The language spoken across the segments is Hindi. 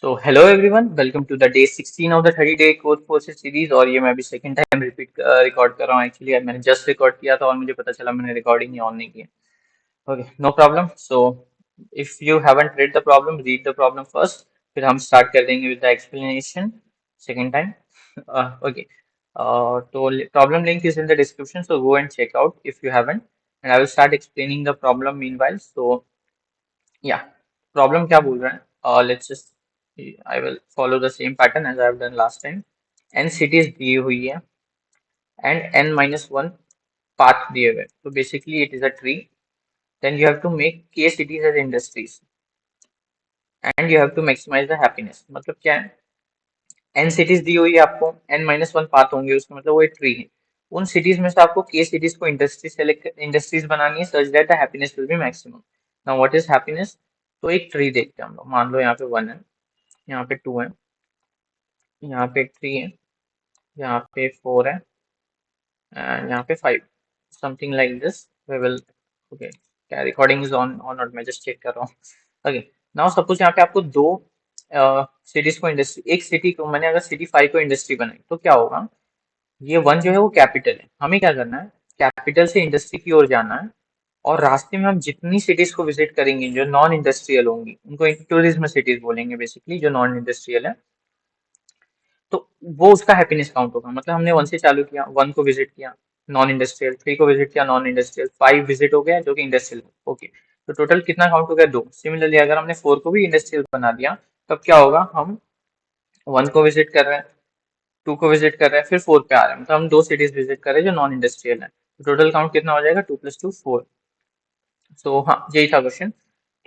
So hello everyone, welcome to the day 16 of the 30-day core courses series. और ये मैं अभी सेकंड टाइम रिकॉर्ड कर रहा हूँ। एक्चुअली मैंने जस्ट रिकॉर्ड किया था और मुझे पता चला मैंने रिकॉर्डिंग ही ऑन नहीं किया। Okay, no problem. So if you haven't read the problem, read the problem first, फिर हम स्टार्ट कर देंगे with the explanation second time. Okay, तो problem link is in the description, so go and check out if you haven't, and I will start explaining the problem meanwhile. So या प्रॉब्लम क्या बोल रहा है? Let's just I will follow the same pattern as I have done last time. N cities दी हुई है and N minus one path दिए हुए, तो basically it is a tree. Then you have to make K cities as industries and you have to maximize the happiness. मतलब क्या है? एन सिटीज दी हुई है आपको, एन माइनस वन पाथ होंगे उसका, मतलब वो एक ट्री है। उन सिटीज में से आपको के सिटीज को इंडस्ट्रीज बनानी है such that the happiness will be maximum. Now what is happiness? तो एक ट्री देखते हैं हम लोग। मान लो यहाँ पे वन है, यहाँ पे टू है, यहाँ पे थ्री है, यहाँ पे फोर है, एंड यहाँ पे five, something like this we will. Okay, क्या रिकॉर्डिंग इज ऑन और नॉट, मैं जस्ट चेक कर रहा हूँ। ओके, नाउ सपोज यहाँ पे आपको दो सिटीज को इंडस्ट्री, एक सिटी को मैंने अगर सिटी फाइव को इंडस्ट्री बनाई तो क्या होगा? ये वन जो है वो कैपिटल है, हमें क्या करना है? कैपिटल से इंडस्ट्री की ओर जाना है। और रास्ते में हम जितनी सिटीज को विजिट करेंगे जो नॉन इंडस्ट्रियल होंगी, उनको टूरिज्म सिटीज बोलेंगे बेसिकली, जो नॉन इंडस्ट्रियल है, तो वो उसका हैप्पीनेस काउंट होगा। मतलब हमने वन से चालू किया, वन को विजिट किया नॉन इंडस्ट्रियल, थ्री को विजिट किया नॉन इंडस्ट्रियल, फाइव विजिट हो गया जो कि इंडस्ट्रियल। ओके, तो टोटल कितना काउंट हो गया? दो। सिमिलरली अगर हमने फोर को भी इंडस्ट्रियल बना दिया, तब क्या होगा? हम वन को विजिट कर रहे हैं, टू को विजिट कर रहे हैं, फिर फोर पे आ रहे हैं, मतलब हम दो सिटीज विजिट कर रहे हैं जो नॉन इंडस्ट्रियल है। तो टोटल काउंट कितना हो जाएगा? Two plus two four. So हाँ, यही था क्वेश्चन।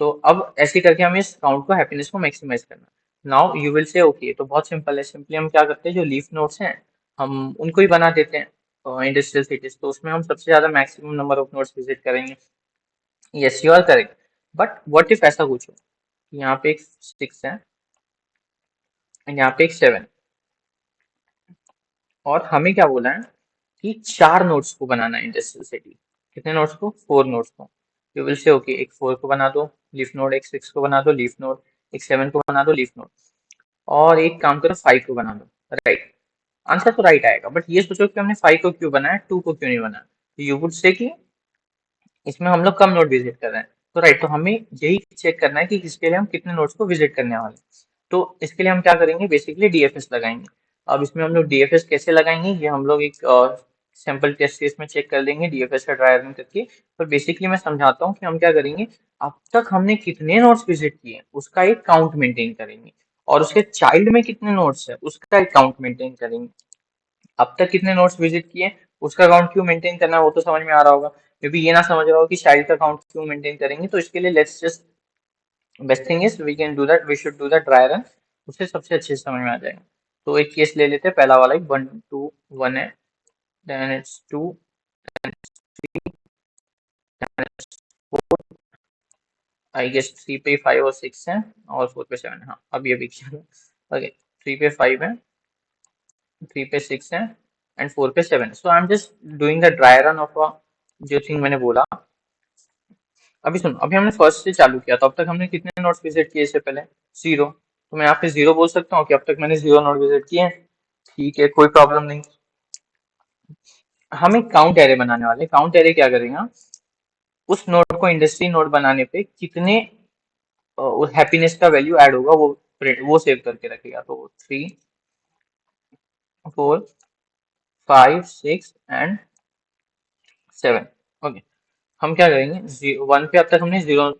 तो अब ऐसे करके हमें इस काउंट को, हैप्पीनेस को मैक्सिमाइज करना। Now you will say okay, तो बहुत सिंपल है। सिंपली हम क्या करते हैं, जो लीफ नोड्स हैं हम उनको ही बना देते हैं इंडस्ट्रियल सिटीज, तो उसमें हम सबसे ज्यादा maximum number of nodes visit करेंगे। Yes, you are correct. But what if ऐसा कुछ हो कि यहाँ पे एक सिक्स है एंड यहाँ पे एक सेवन, और हमें क्या बोला है कि चार नोड्स को बनाना है इंडस्ट्रियल सिटी। कितने नोड्स को? फोर नोड्स को। यू विल से ओके, एक फोर को बना दो लीफ नोड, एक सिक्स को बना दो लीफ नोड, एक सेवन को बना दो लीफ नोड, और एक काम करो फाइव को बना दो। राइट, आंसर तो राइट आएगा। बट ये सोचो कि हमने फाइव को क्यों बनाया, टू को क्यों नहीं बनाया? तो यू वुड से कि इसमें हम लोग कम नोड विजिट कर रहे हैं। तो राइट, तो हमें यही चेक करना है कि इसके लिए हम कितने नोड्स को विजिट करने वाले हैं। तो इसके लिए हम क्या करेंगे? बेसिकली डीएफएस लगाएंगे। अब इसमें हम लोग डीएफएस कैसे लगाएंगे, ये हम लोग एक सैम्पल टेस्ट केस में चेक कर लेंगे डीएफएस का ट्राई रन करके। पर बेसिकली मैं समझाता हूँ कि हम क्या करेंगे। अब तक हमने कितने नोड्स विजिट किए उसका एक काउंट मेंटेन करेंगे, और उसके चाइल्ड में कितने नोड्स है उसका एक काउंट मेंटेन करेंगे। अब तक कितने नोट्स विजिट किए उसका काउंट क्यों मेंटेन करना है वो तो समझ में आ रहा होगा। मे बी ये ना समझ रहा हो कि चाइल्ड का काउंट क्यों मेंटेन करेंगे। तो इसके लिए let's just, best thing is we can do that, we should do that dry run, उससे सबसे अच्छे से समझ में आ जाएगा। तो एक केस ले लेते हैं, पहला वाला ही, वन टू वन है, then it's two, I guess three पे फाइव और सिक्स है, और फोर पे सेवन है। हाँ, अभी अभी किया। ओके, थ्री पे फाइव है, थ्री पे सिक्स है, एंड फोर पे seven. So I am just doing the dry run of जो थिंग मैंने बोला। अभी सुनो, अभी हमने फर्स्ट से चालू किया, तो अब तक हमने कितने नोट्स विजिट किए इससे पहले? जीरो। तो मैं यहाँ पे जीरो बोल सकता हूँ कि अब तक मैंने जीरो नोट विजिट किए हैं। ठीक है, कोई प्रॉब्लम नहीं। हम एक काउंट एरे बनाने वाले। काउंट एरे क्या करेगा? उस नोड को इंडस्ट्री नोड बनाने पे कितने हैप्पीनेस का वैल्यू ऐड होगा वो सेव करके रखेगा। तो three, four, five, six and seven. Okay, हम क्या करेंगे, वन पे अब तक हमने जीरो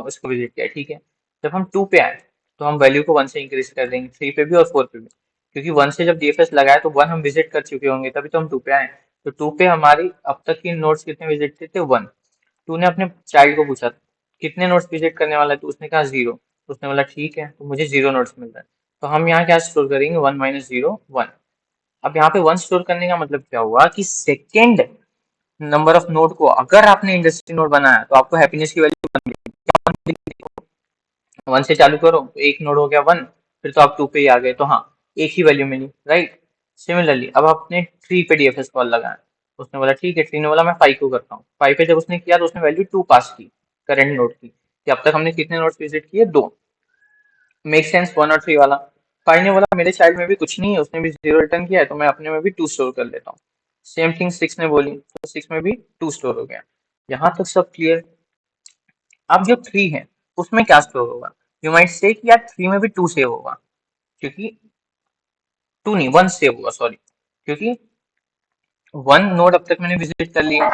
इसको विजिट किया, ठीक है। जब हम टू पे आए तो हम वैल्यू को वन से इंक्रीज कर देंगे, थ्री पे भी और फोर पे भी, क्योंकि वन से जब डीएफएस लगाया तो वन हम विजिट कर चुके होंगे, तभी तो हम टू पे आए। तो टू पे हमारी अब तक की नोट्स कितने विजिट थे? वन। टू ने अपने चाइल्ड को पूछा कितने नोट्स विजिट करने वाला है, तो उसने कहा जीरो। तो उसने बोला ठीक है, तो मुझे जीरो नोट्स मिल रहा है। तो हम यहाँ क्या स्टोर करेंगे? One minus zero, one. अब यहाँ पे वन स्टोर करने का मतलब क्या हुआ कि सेकेंड नंबर ऑफ नोड को अगर आपने इंडस्ट्री नोड बनाया तो आपको हैप्पीनेस की वैल्यू वन मिलेगी। वन से चालू करो तो एक नोड हो गया वन, फिर तो आप टू पे ही आ गए, तो हाँ, एक ही वैल्यू मिली। राइट, सिमिलरली अब आपने थ्री पे डीएफएस कॉल लगाया, उसने बोला ठीक है, थ्री ने बोला मैं फाइव को करता हूँ। फाइव पे जब उसने किया तो उसने वैल्यू टू पास की करंट नोड की, कि अब तक हमने कितने नोड्स विजिट किए? दो। मेक सेंस 1 और 3 वाला। 5 ने बोला मेरे चाइल्ड में भी कुछ नहीं है, उसने भी 0 रिटर्न किया है, तो मैं अपने में भी 2 स्टोर कर लेता हूँ। सेम थिंग 6 ने बोली, तो 6 में भी 2 स्टोर हो गया। यहाँ तक सब क्लियर। अब जो 3 है उसमें क्या स्टोर होगा? यू माइट से कि यार 3 में भी 2 सेव होगा, क्योंकि 2 नहीं 1 सेव होगा, सॉरी, क्योंकि 1 नोड अब तक मैंने विजिट कर लिया,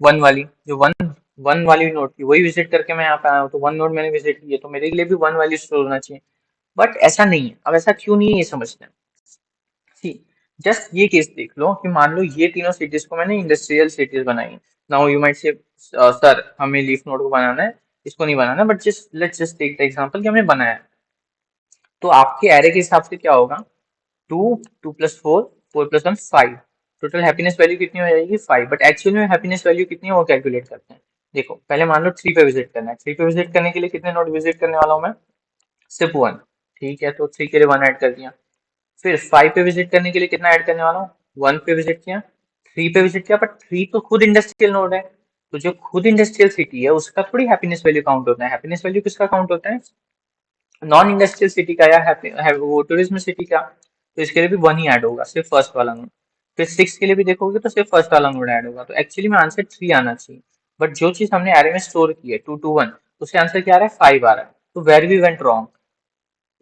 1 वाली जो 1 वाली नोड थी वही विजिट करके मैं यहाँ पे आया हूँ, तो 1 नोड मैंने विजिट की है, तो मेरे लिए भी 1 वैल्यू स्टोर होना चाहिए। बट ऐसा नहीं है। अब ऐसा क्यों नहीं है ये समझते हैं। सी, जस्ट ये केस देख लो कि मान लो ये तीनों सिटीज को मैंने इंडस्ट्रियल सिटीज बनाई। Now you might say sir हमें लीफ नोड को बनाना है, इसको नहीं बनाना, but just let's just take the example कि हमने बनाया है। तो आपके एरे के हिसाब से क्या होगा? 2 2 + 4 4 + 1 5। टोटल हैप्पीनेस वैल्यू कितनी हो जाएगी? 5। बट एक्चुअल में हैप्पीनेस वैल्यू कितनी है वो कैलकुलेट करते हैं। देखो पहले मान लो 3 पे विजिट करना है। 3 पे विजिट करने के लिए कितने नोड विजिट करने वाला हूँ मैं? सिर्फ 1। ठीक है, तो 3 के लिए 1 ऐड कर दिया। फिर 5 पे विजिट करने के लिए कितना ऐड करने वाला हूँ? 1 पे विजिट किया, 3 पे विजिट किया, बट 3 तो खुद इंडस्ट्रियल नोड है। तो जो खुद इंडस्ट्रियल सिटी है उसका थोड़ी हैप्पीनेस वैल्यू काउंट होता है। हैप्पीनेस वैल्यू किसका काउंट होता है? नॉन इंडस्ट्रियल सिटी का, या वो टूरिज्म सिटी का। तो इसके लिए भी 1 ही ऐड होगा, सिर्फ फर्स्ट वाला नोड। फिर 6 के लिए भी देखोगे तो सिर्फ फर्स्ट वाला नोड ऐड होगा। तो एक्चुअली में आंसर 3 आना चाहिए। बट जो चीज हमने एरे में स्टोर की है 2 2 1, उससे आंसर क्या आ रहा है? 5 आ रहा है। तो वेर वी वेंट रॉन्ग?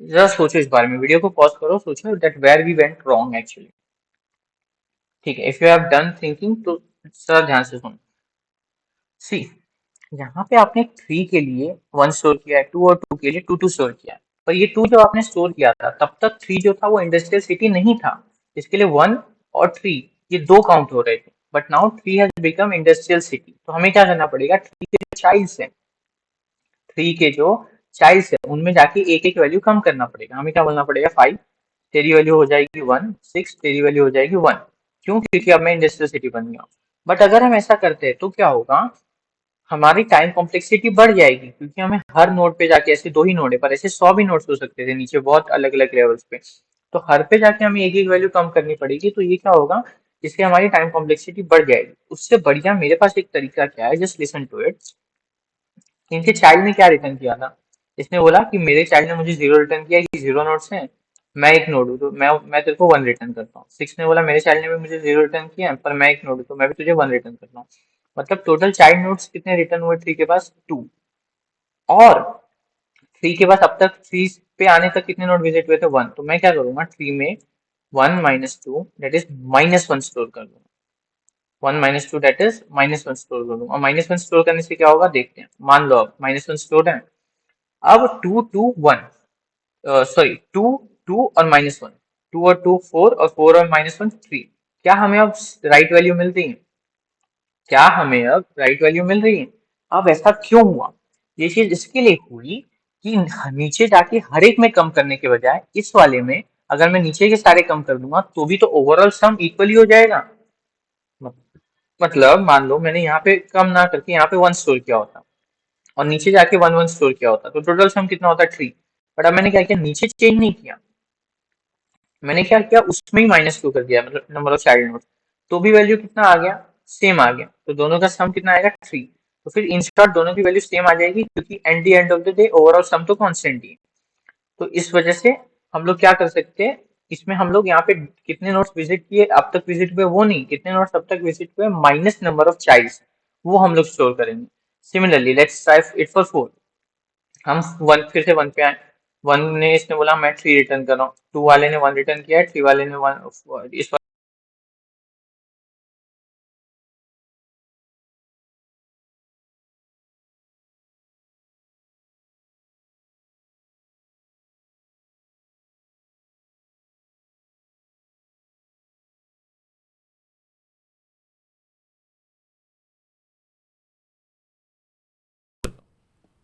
जरा सोचो इस बारे में, वीडियो को पॉज करो, सोचो that where we went wrong actually. ठीक है, if you have done thinking तो सर ध्यान से सुनो। सी, यहाँ पे आपने 3 के लिए 1 स्टोर किया है, 2 और 2 के लिए 2 2 स्टोर किया है। पर ये 2 जब आपने स्टोर किया था तब तक 3 जो था वो इंडस्ट्रियल सिटी नहीं था। इसके लिए 1 और 3 ये दो काउंट हो रहे थे। But now 3 has become industrial city, तो हमें क्या करना पड़ेगा? 3 के जो चाइल्ड्स है, 3 के जो चाइल्ड्स है उनमें जाके एक एक वैल्यू कम करना पड़ेगा। हमें क्या बोलना पड़ेगा? 5 तेरी वैल्यू हो जाएगी 1, 6 तेरी वैल्यू हो जाएगी 1। क्यों? क्योंकि अब मैं इंडस्ट्रियल सिटी बन गया। बट अगर हम ऐसा करते हैं तो क्या होगा? हमारी टाइम कॉम्प्लेक्सिटी बढ़ जाएगी, क्योंकि हमें हर नोड पे जाके, ऐसे 2 ही नोड है पर ऐसे 100 भी नोड्स हो सकते थे नीचे बहुत अलग अलग लेवल्स पे, तो हर पे जाके हमें एक एक वैल्यू कम करनी पड़ेगी। तो ये क्या होगा? इससे हमारी टाइम कॉम्प्लेक्सिटी बढ़ जाएगी। उससे बढ़िया मेरे पास एक तरीका क्या है, जस्ट लिसन टू इट। इनके चाइल्ड ने क्या रिटर्न किया था? इसने बोला कि मेरे चाइल्ड ने मुझे 0 रिटर्न किया, कि 0 नोड्स हैं, मैं एक नोड हूँ, तो मैं तेरे को 1 रिटर्न करता हूँ। 6 ने बोला मेरे चाइल्ड ने भी मुझे 0 रिटर्न किया पर मैं एक नोड हूँ, तो मैं भी तुझे 1 रिटर्न करता हूँ। मतलब टोटल चाइल्ड नोड्स कितने रिटर्न हुए 3 के पास? 2। और 3 के पास अब तक 3 पे आने तक कितने नोड विजिट हुए थे? 1। तो मैं क्या करूंगा? 3 में 1 - 2 दैट इज -1 स्टोर कर दूंगा। 1 - 2 दैट इज -1 स्टोर कर दूंगा। -1 स्टोर करने से क्या होगा देखते हैं। मान लो अब -1 स्टोर है। अब 2 2 1, सॉरी 2 2 और -1, 2 और 2 4, और 4 और -1 3। क्या हमें अब राइट वैल्यू मिल रही है? क्या हमें अब राइट वैल्यू मिल रही है? अब ऐसा क्यों हुआ? ये चीज इसके लिए हुई कि नीचे जाके हर एक में कम करने के बजाय इस वाले में अगर मैं नीचे के सारे कम कर दूंगा तो भी तो ओवरऑल सम इक्वली हो जाएगा। मतलब मान लो मैंने यहाँ पे कम ना करके यहाँ पे 1 स्टोर किया होता और नीचे जाके 1 1 स्टोर किया होता, तो टोटल सम कितना होता? 3। बट अब मैंने क्या किया? नीचे चेंज नहीं किया, मैंने क्या किया? उसमें ही -2 कर दिया, मतलब नंबर ऑफ चाइल्ड नोड। तो भी वैल्यू कितना आ गया? सेम आ गया। तो दोनों का सम कितना आएगा? 3। तो फिर इन शॉर्ट दोनों की वैल्यू सेम आ जाएगी, क्योंकि at the end of the day overall sum तो कांस्टेंट ही है। तो इस वजह से हम लोग क्या कर सकते हैं? इसमें हम लोग यहाँ पे कितने नोट्स विजिट किए अब तक विजिट हुए वो नहीं, कितने नोट्स अब तक विजिट हुए माइनस नंबर ऑफ चाइल्ड्स, वो हम लोग स्टोर करेंगे। Similarly let's try it for 4। हम 1 फिर से 1 पे आए। 1 ने इसने बोला मैं 3 रिटर्न कर रहा हूँ, 2 वाले ने 1 रिटर्न किया है, 3 वाले ने 1 इस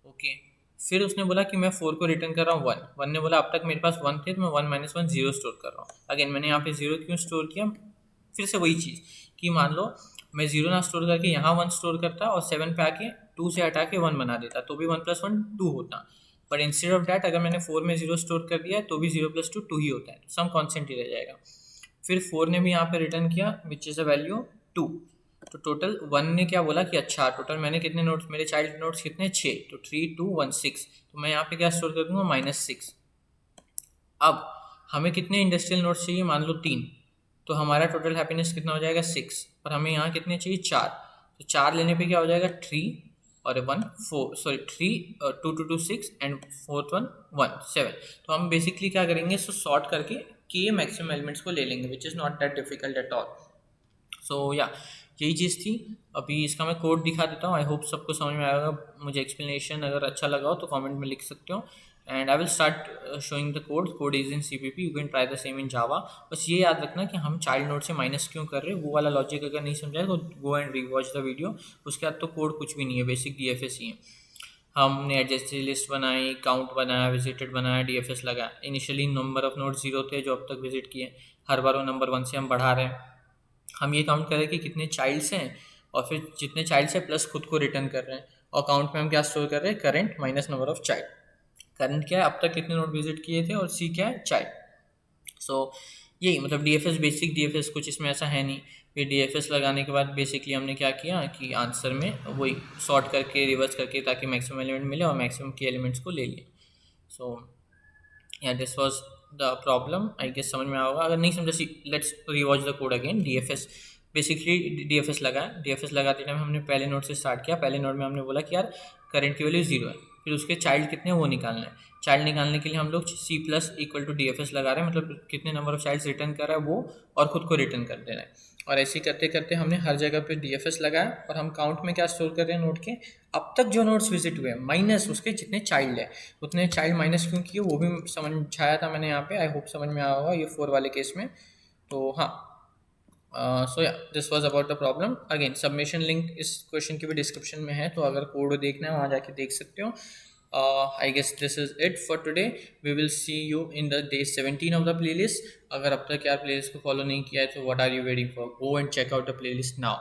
ओके। फिर उसने बोला कि मैं 4 को रिटर्न कर रहा हूँ 1। 1 ने बोला अब तक मेरे पास 1 थे तो मैं 1 - 1 0 स्टोर कर रहा हूँ। अगेन मैंने यहाँ पे 0 क्यों स्टोर किया? फिर से वही चीज़ कि मान लो मैं 0 ना स्टोर करके यहाँ 1 स्टोर करता और 7 पे आके 2 से हटा के 1 बना देता, तो भी 1 + 1 2 होता। पर इंस्टेड ऑफ डैट अगर मैंने 4 में 0 स्टोर कर दिया है तो भी 0 + 2 2 ही होता है, तो सम कॉन्स्टेंट ही रह जाएगा। फिर 4 ने भी यहाँ पे रिटर्न किया विच इज़ अ वैल्यू 2। तो टोटल 1 ने क्या बोला कि अच्छा टोटल मैंने कितने नोट्स, मेरे चाइल्ड नोट्स कितने? 6। तो 3 2 1 6, तो मैं यहाँ पे क्या स्टोर कर दूंगा? -6। अब हमें कितने इंडस्ट्रियल नोट्स चाहिए, मान लो 3, तो हमारा टोटल हैप्पीनेस कितना हो जाएगा 6, पर हमें यहाँ कितने चाहिए 4, तो 4 लेने पे क्या हो जाएगा 3 और 1 4, सॉरी 3 2 2 2 6 एंड फोर्थ वन 1 7। तो हम बेसिकली क्या करेंगे, सो सॉर्ट करके के मैक्सिमम एलिमेंट्स को ले लेंगे, which is not that difficult at all. So या यही चीज़ थी। अभी इसका मैं कोड दिखा देता हूँ, आई होप सबको समझ में आएगा। मुझे एक्सप्लेनेशन अगर अच्छा लगा हो तो कमेंट में लिख सकते हो, and I will start showing the code is in CPP, you can try the same in Java. बस ये याद रखना कि हम चाइल्ड नोड से माइनस क्यों कर रहे हैं, वो वाला लॉजिक अगर नहीं समझाए तो go and rewatch the video. उसके बाद तो कोड कुछ भी नहीं है, बेसिक DFS ही है। हमने एडजेस्टेड लिस्ट बनाई, काउंट बनाया, विजिटेड बनाया, DFS लगाया। इनिशियली नंबर ऑफ नोड 0 थे जो अब तक विजिट किए, हर बार वो नंबर 1 से हम बढ़ा रहे हैं। हम ये काउंट करें कि कितने चाइल्ड्स हैं, और फिर जितने चाइल्ड्स हैं प्लस खुद को रिटर्न कर रहे हैं, और काउंट में हम क्या स्टोर कर रहे हैं, current minus number of child. Current क्या है, अब तक कितने नोड विजिट किए थे, और सी क्या है, चाइल्ड। सो यही मतलब DFS, बेसिक DFS, कुछ इसमें ऐसा है नहीं। फिर DFS लगाने के बाद बेसिकली हमने क्या किया कि आंसर में वही सॉर्ट करके रिवर्स करके, ताकि मैक्सिमम एलिमेंट मिले और मैक्सिमम के एलिमेंट्स को ले लिए। सो या this was the problem, I guess समझ में आएगा। अगर नहीं समझा, let's rewatch the code again. DFS basically DFS लगाया। DFS लगाते टाइम हमने पहले नोड से स्टार्ट किया। पहले नोड में हमने बोला कि यार करंट की वैल्यू 0 है, फिर उसके चाइल्ड कितने हैं वो निकालना है। चाइल्ड निकालने के लिए हम लोग C plus equal to DFS लगा रहे हैं, मतलब कितने नंबर ऑफ चाइल्ड्स रिटर्न कर रहा है वो, और खुद को रिटर्न कर दे रहा है। और ऐसे करते करते हमने हर जगह पे DFS लगाया, और हम काउंट में क्या स्टोर कर रहे हैं, नोड के अब तक जो नोड्स विजिट हुए माइनस उसके जितने चाइल्ड है, उतने चाइल्ड माइनस क्यों किए वो भी समझाया था मैंने यहाँ पे। आई होप समझ में आया होगा ये 4 वाले केस में। तो हाँ, सो या this was about the problem. Again submission link इस क्वेश्चन की भी डिस्क्रिप्शन में है, तो अगर कोड देखना है वहाँ जाके देख सकते हो। I guess this is it for today. We will see you in the day 17 of the playlist. अगर अब तक यार playlist को follow नहीं किया है तो what are you waiting for? Go and check out the playlist now.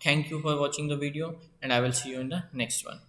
Thank you for watching the video, and I will see you in the next one.